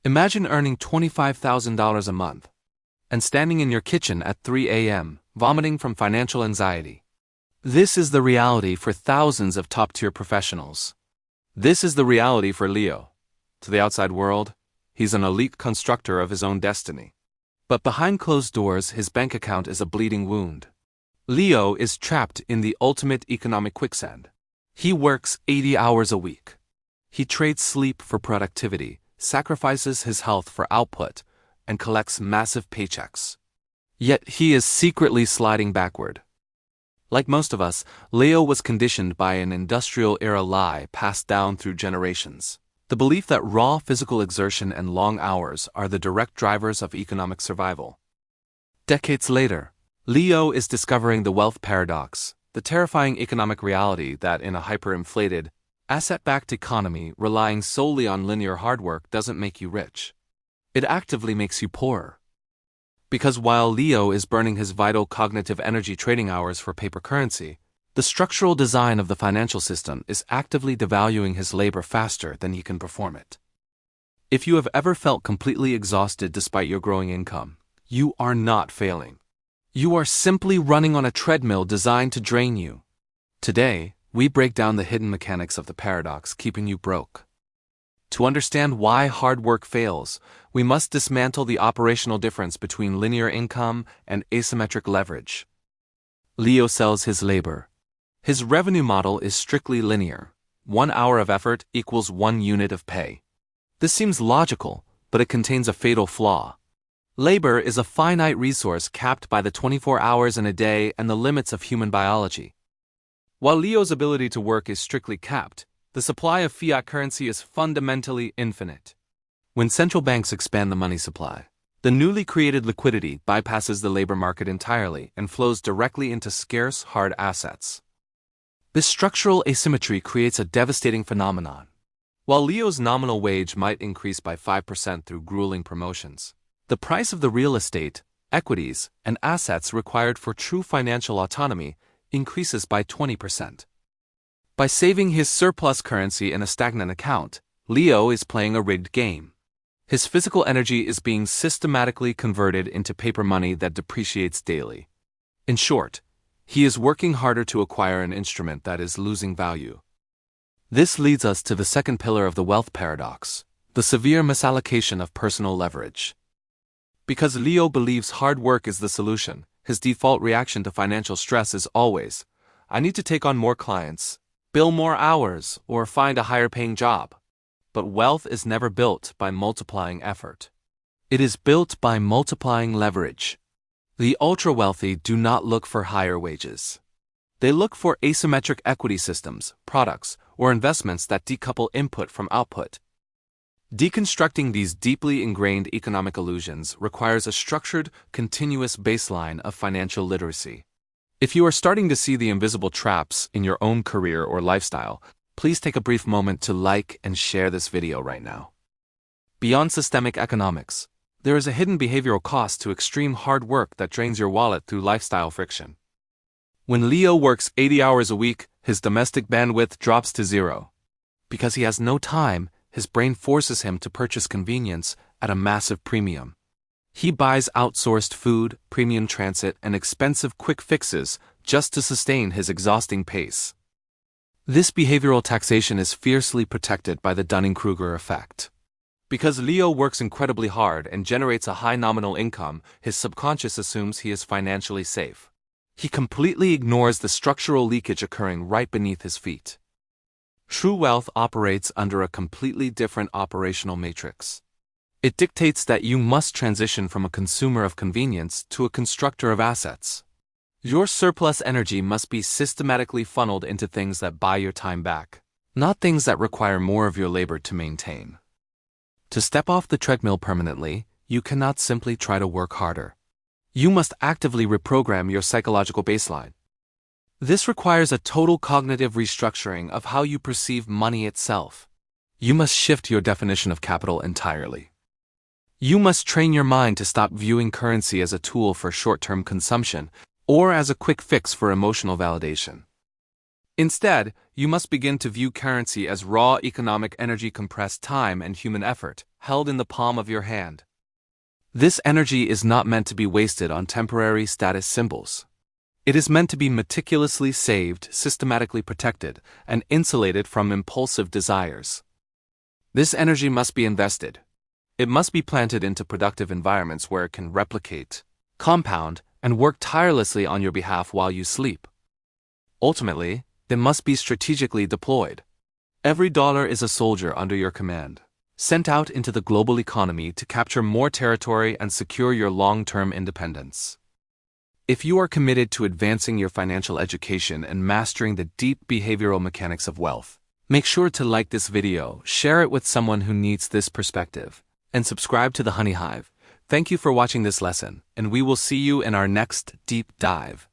Imagine earning $25,000 a month and standing in your kitchen at 3 a.m., vomiting from financial anxiety. This is the reality for thousands of top-tier professionals. This is the reality for Leo. To the outside world, he's an elite constructor of his own destiny. But behind closed doors, his bank account is a bleeding wound. Leo is trapped in the ultimate economic quicksand. He works 80 hours a week. He trades sleep for productivity, sacrifices his health for output, and collects massive paychecks. Yet he is secretly sliding backward. Like most of us, Leo was conditioned by an industrial-era lie passed down through generations. The belief that raw physical exertion and long hours are the direct drivers of economic survival. Decades later, Leo is discovering the wealth paradox, the terrifying economic reality that in a hyperinflated, asset-backed economy relying solely on linear hard work doesn't make you rich. It actively makes you poorer. Because while Leo is burning his vital cognitive energy trading hours for paper currency, the structural design of the financial system is actively devaluing his labor faster than he can perform it. If you have ever felt completely exhausted despite your growing income, you are not failing. You are simply running on a treadmill designed to drain you. Today, we break down the hidden mechanics of the paradox keeping you broke. To understand why hard work fails, we must dismantle the operational difference between linear income and asymmetric leverage. Leo sells his labor. His revenue model is strictly linear. 1 hour of effort equals 1 unit of pay. This seems logical, but it contains a fatal flaw. Labor is a finite resource capped by the 24 hours in a day and the limits of human biology. While Leo's ability to work is strictly capped, the supply of fiat currency is fundamentally infinite. When central banks expand the money supply, the newly created liquidity bypasses the labor market entirely and flows directly into scarce, hard assets. This structural asymmetry creates a devastating phenomenon. While Leo's nominal wage might increase by 5% through grueling promotions, the price of the real estate, equities, and assets required for true financial autonomy increases by 20%. By saving his surplus currency in a stagnant account, Leo is playing a rigged game. His physical energy is being systematically converted into paper money that depreciates daily. In short, he is working harder to acquire an instrument that is losing value. This leads us to the second pillar of the wealth paradox, the severe misallocation of personal leverage. Because Leo believes hard work is the solution, his default reaction to financial stress is always, I need to take on more clients, bill more hours, or find a higher-paying job. But wealth is never built by multiplying effort. It is built by multiplying leverage. The ultra-wealthy do not look for higher wages. They look for asymmetric equity systems, products, or investments that decouple input from output. Deconstructing these deeply ingrained economic illusions requires a structured, continuous baseline of financial literacy. If you are starting to see the invisible traps in your own career or lifestyle, please take a brief moment to like and share this video right now. Beyond systemic economics, there is a hidden behavioral cost to extreme hard work that drains your wallet through lifestyle friction. When Leo works 80 hours a week, his domestic bandwidth drops to zero. Because he has no time, his brain forces him to purchase convenience at a massive premium. He buys outsourced food, premium transit, and expensive quick fixes just to sustain his exhausting pace. This behavioral taxation is fiercely protected by the Dunning-Kruger effect. Because Leo works incredibly hard and generates a high nominal income, his subconscious assumes he is financially safe. He completely ignores the structural leakage occurring right beneath his feet. True wealth operates under a completely different operational matrix. It dictates that you must transition from a consumer of convenience to a constructor of assets. Your surplus energy must be systematically funneled into things that buy your time back, not things that require more of your labor to maintain. To step off the treadmill permanently, you cannot simply try to work harder. You must actively reprogram your psychological baseline. This requires a total cognitive restructuring of how you perceive money itself. You must shift your definition of capital entirely. You must train your mind to stop viewing currency as a tool for short-term consumption or as a quick fix for emotional validation. Instead, you must begin to view currency as raw economic energy, compressed time and human effort, held in the palm of your hand. This energy is not meant to be wasted on temporary status symbols. It is meant to be meticulously saved, systematically protected, and insulated from impulsive desires. This energy must be invested. It must be planted into productive environments where it can replicate, compound, and work tirelessly on your behalf while you sleep. Ultimately, it must be strategically deployed. Every dollar is a soldier under your command, sent out into the global economy to capture more territory and secure your long-term independence. If you are committed to advancing your financial education and mastering the deep behavioral mechanics of wealth, make sure to like this video, share it with someone who needs this perspective, and subscribe to the Hive. Thank you for watching this lesson, and we will see you in our next deep dive.